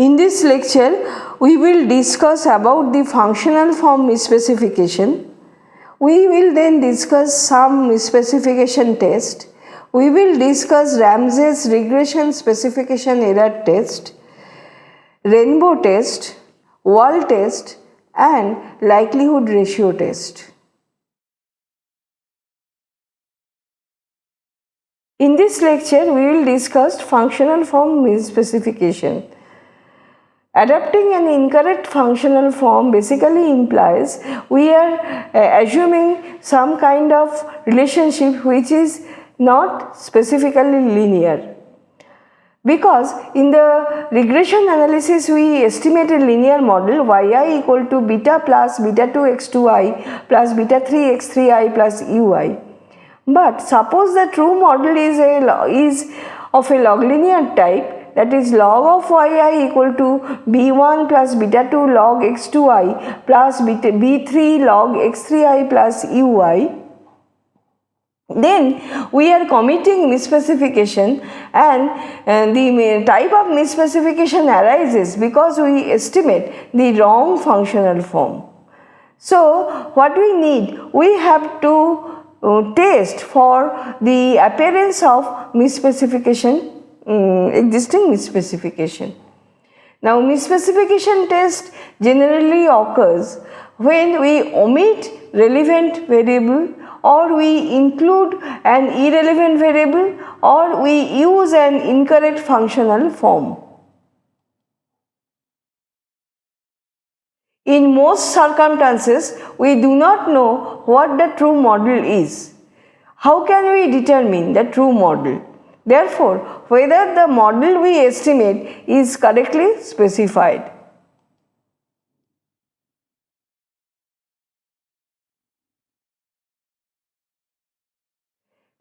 In this lecture, we will discuss about the functional form misspecification. We will then discuss some misspecification test. We will discuss Ramsey's regression specification error test, rainbow test, wall test, and likelihood ratio test. In this lecture, we will discuss functional form misspecification. Adopting an incorrect functional form basically implies we are assuming some kind of relationship which is not specifically linear. Because in the regression analysis we estimate a linear model yi equal to beta plus beta 2 x2i plus beta 3 x3i plus ui. But suppose the true model is of a log linear type, that is log of yi equal to b1 plus beta 2 log x2i plus b3 log x3i plus ui, then we are committing misspecification, and the type of misspecification arises because we estimate the wrong functional form. So what we need? We have to test for the appearance of misspecification, existing misspecification. Now misspecification test generally occurs when we omit relevant variable, or we include an irrelevant variable, or we use an incorrect functional form. In most circumstances, we do not know what the true model is. How can we determine the true model? Therefore, whether the model we estimate is correctly specified.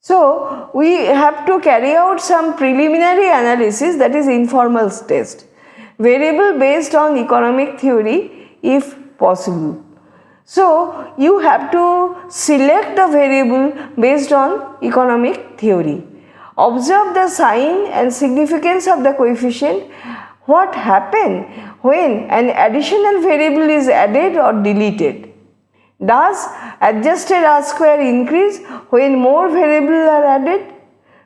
So, we have to carry out some preliminary analysis, that is informal test, variable based on economic theory if possible. So, you have to select the variable based on economic theory. Observe the sign and significance of the coefficient. What happens when an additional variable is added or deleted? Does adjusted R square increase when more variables are added?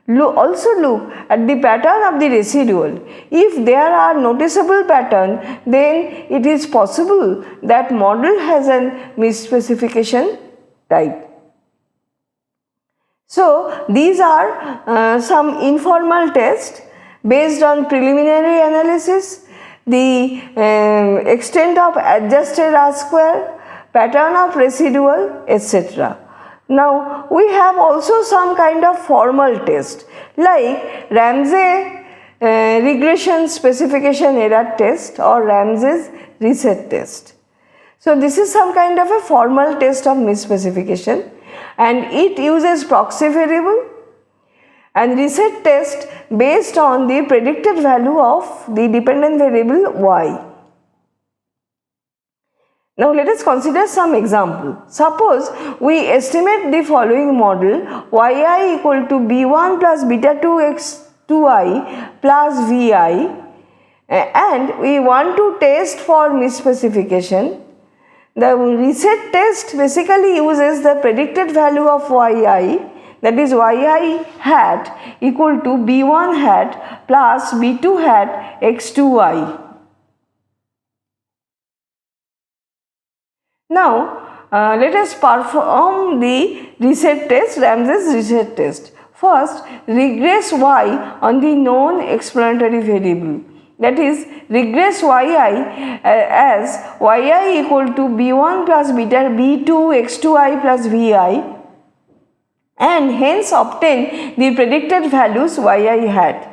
Also look at the pattern of the residual. If there are noticeable pattern, then it is possible that model has a misspecification type. So these are some informal tests based on preliminary analysis, the extent of adjusted R square, pattern of residual, etc. Now we have also some kind of formal test like Ramsey regression specification error test or Ramsey's reset test. So this is some kind of a formal test of misspecification, and it uses proxy variable and reset test based on the predicted value of the dependent variable y. Now let us consider some example. Suppose we estimate the following model yi equal to b1 plus beta 2 x2i plus vi, and we want to test for misspecification. The reset test basically uses the predicted value of yi, that is yi hat equal to b1 hat plus b2 hat x2i. Now let us perform the reset test, Ramsey's reset test. First, regress y on the known explanatory variable, that is regress yi as yi equal to b1 plus beta b2 x2i plus vi, and hence obtain the predicted values yi hat.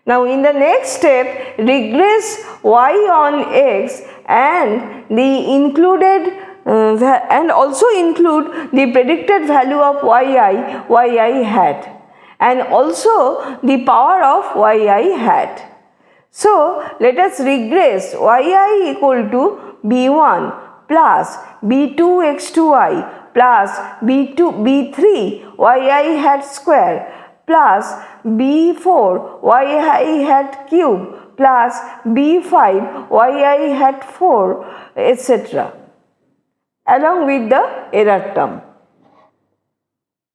Now in the next step, regress y on x and the included and also include the predicted value of yi hat, and also the power of yi hat. So let us regress yi equal to b1 plus b2 x2i plus b3 yi hat square plus b4 yi hat cube plus b5 yi hat 4, etc., along with the error term.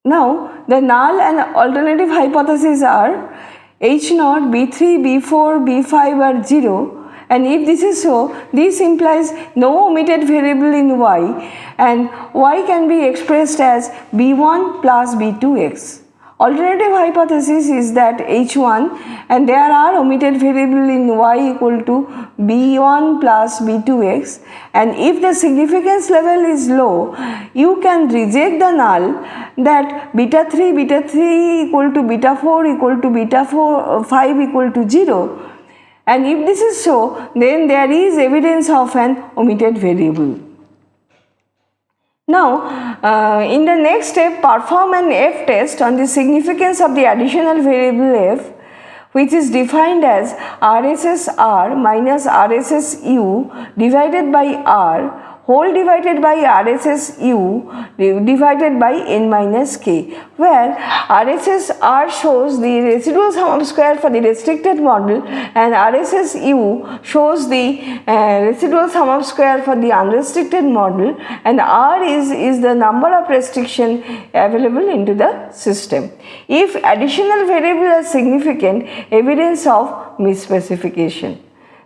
Now, the null and alternative hypotheses are H0, B3, B4, B5 are 0, and if this is so, this implies no omitted variable in y, and y can be expressed as B1 plus B2x. Alternative hypothesis is that H1 and there are omitted variable in y equal to B1 plus B2x, and if the significance level is low, you can reject the null that beta 3 equal to beta 4 equal to beta 5 equal to 0, and if this is so, then there is evidence of an omitted variable. Now, in the next step, perform an F test on the significance of the additional variable f, which is defined as RSS R minus RSS U divided by R whole divided by RSS U divided by n minus k, where RSS R shows the residual sum of square for the restricted model and RSS U shows the residual sum of square for the unrestricted model, and R is the number of restriction available into the system. If additional variable is significant, evidence of misspecification.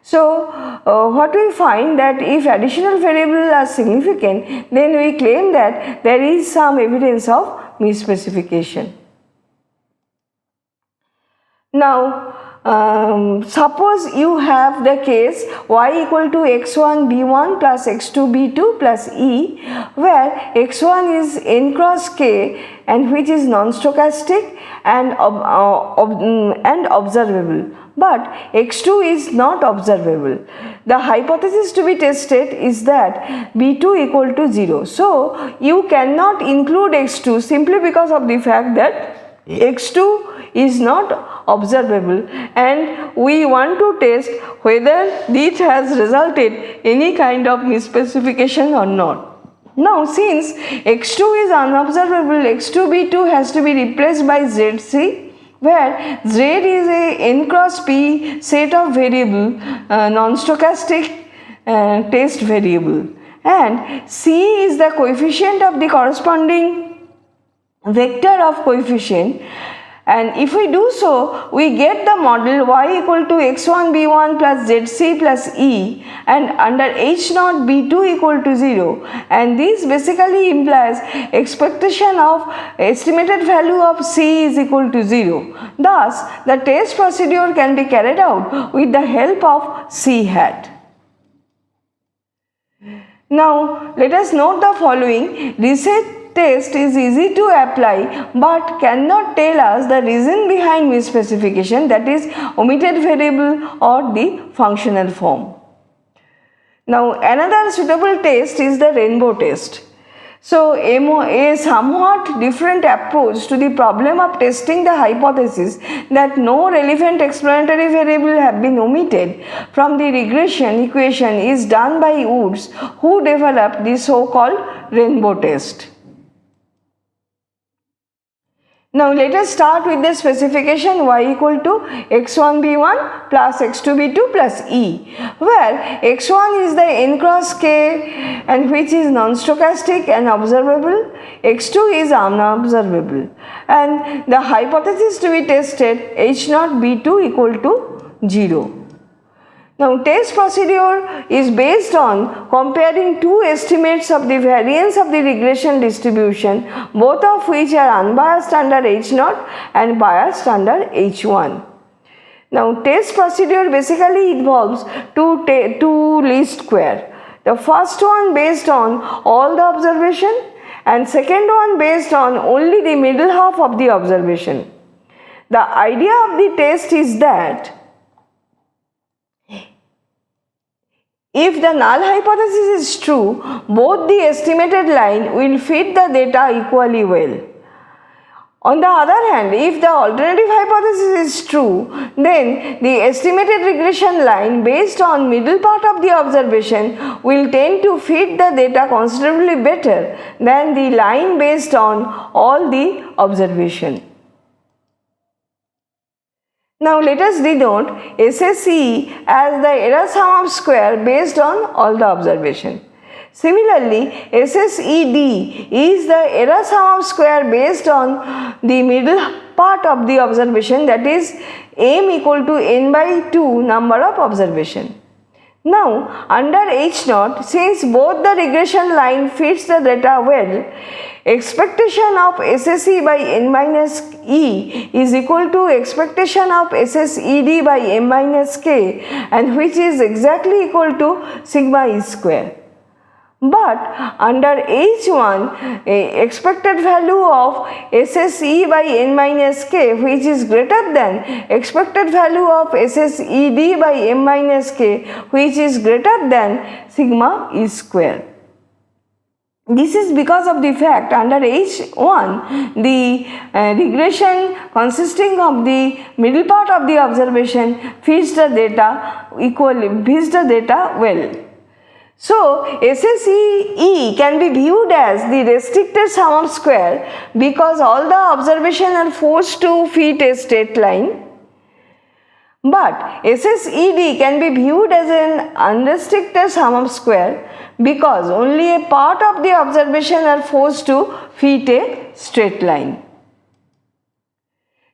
So, what we find that if additional variables are significant, then we claim that there is some evidence of misspecification. Now, suppose you have the case y equal to x1 b1 plus x2 b2 plus e, where x1 is n cross k and which is non-stochastic and observable, but x2 is not observable. The hypothesis to be tested is that b2 equal to 0. So, you cannot include x2 simply because of the fact that x2 is not observable, and we want to test whether this has resulted any kind of misspecification or not. Now, since x2 is unobservable, x2b2 has to be replaced by zc, where z is a n cross p set of variable non-stochastic test variable, and c is the coefficient of the corresponding vector of coefficient. And if we do so, we get the model y equal to x1 b1 plus zc plus e, and under h0 b2 equal to 0, and this basically implies expectation of estimated value of c is equal to 0. Thus, the test procedure can be carried out with the help of c hat. Now, let us note the following. Reset test is easy to apply but cannot tell us the reason behind misspecification, that is omitted variable or the functional form. Now, another suitable test is the rainbow test. So, a somewhat different approach to the problem of testing the hypothesis that no relevant explanatory variable have been omitted from the regression equation is done by Woods, who developed the so-called rainbow test. Now, let us start with the specification y equal to x1 b1 plus x2 b2 plus e, where x1 is the n cross k and which is non-stochastic and observable, x2 is unobservable, and the hypothesis to be tested h0 b2 equal to 0. Now, test procedure is based on comparing two estimates of the variance of the regression distribution, both of which are unbiased under H0 and biased under H1. Now, test procedure basically involves two least square. The first one based on all the observation and second one based on only the middle half of the observation. The idea of the test is that if the null hypothesis is true, both the estimated line will fit the data equally well. On the other hand, if the alternative hypothesis is true, then the estimated regression line based on middle part of the observation will tend to fit the data considerably better than the line based on all the observation. Now let us denote SSE as the error sum of square based on all the observation. Similarly, SSED is the error sum of square based on the middle part of the observation, that is m equal to n by 2 number of observation. Now under H0, since both the regression line fits the data well, expectation of SSE by n minus e is equal to expectation of SSED by m minus k, and which is exactly equal to sigma e square. But under H1, expected value of SSE by n minus k, which is greater than expected value of SSED by m minus k, which is greater than sigma e square. This is because of the fact under H1 the regression consisting of the middle part of the observation fits the data well. So SSE can be viewed as the restricted sum of square because all the observations are forced to fit a straight line. But SSED can be viewed as an unrestricted sum of square because only a part of the observation are forced to fit a straight line.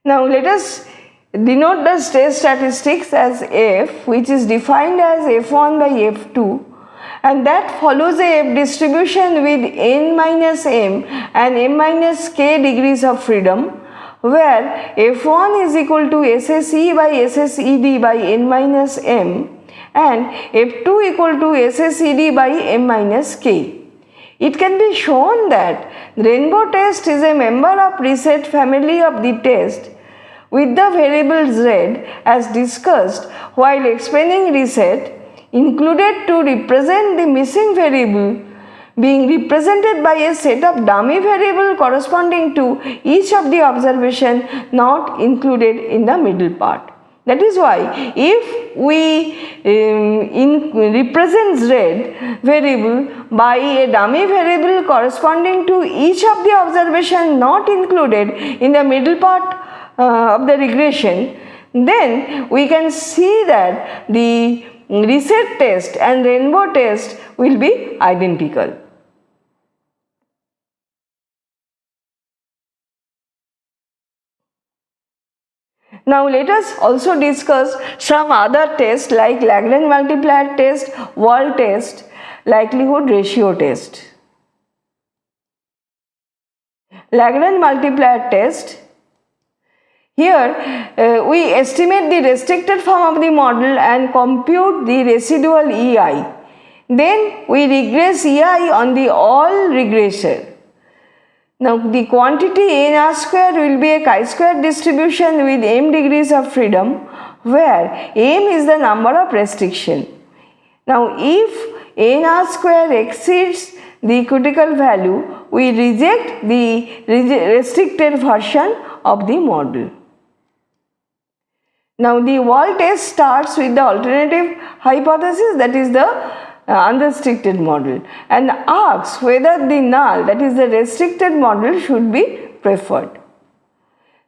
Now let us denote the stress statistics as F, which is defined as F1 by F2, and that follows a F distribution with n minus m and m minus k degrees of freedom, where F1 is equal to SSE by SSED by n minus m and F2 equal to SSED by m minus k. It can be shown that rainbow test is a member of reset family of the test with the variable z as discussed while explaining reset, included to represent the missing variable being represented by a set of dummy variable corresponding to each of the observation not included in the middle part. That is why if we represent z variable by a dummy variable corresponding to each of the observation not included in the middle part of the regression, then we can see that the reset test and rainbow test will be identical. Now let us also discuss some other tests like Lagrange multiplier test, wall test, likelihood ratio test. Lagrange multiplier test. Here we estimate the restricted form of the model and compute the residual EI. Then we regress EI on the all regressor. Now the quantity n square will be a chi-square distribution with m degrees of freedom, where m is the number of restriction. Now if n square exceeds the critical value, we reject the restricted version of the model. Now the wall test starts with the alternative hypothesis, that is the unrestricted model, and asks whether the null, that is the restricted model, should be preferred.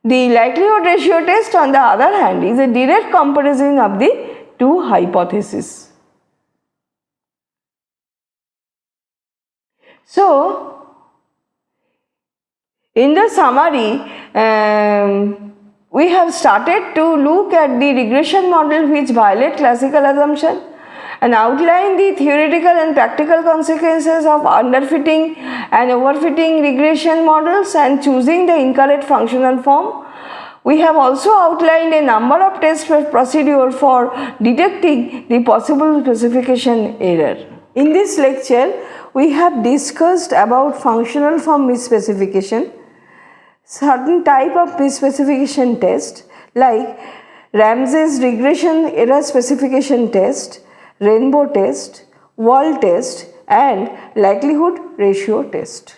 The likelihood ratio test, on the other hand, is a direct comparison of the two hypotheses. So in the summary, we have started to look at the regression model which violate classical assumption and outline the theoretical and practical consequences of underfitting and overfitting regression models and choosing the incorrect functional form. We have also outlined a number of test procedures for detecting the possible specification error. In this lecture, we have discussed about functional form misspecification, certain type of misspecification test like Ramsey's regression error specification test, rainbow test, wall test and likelihood ratio test.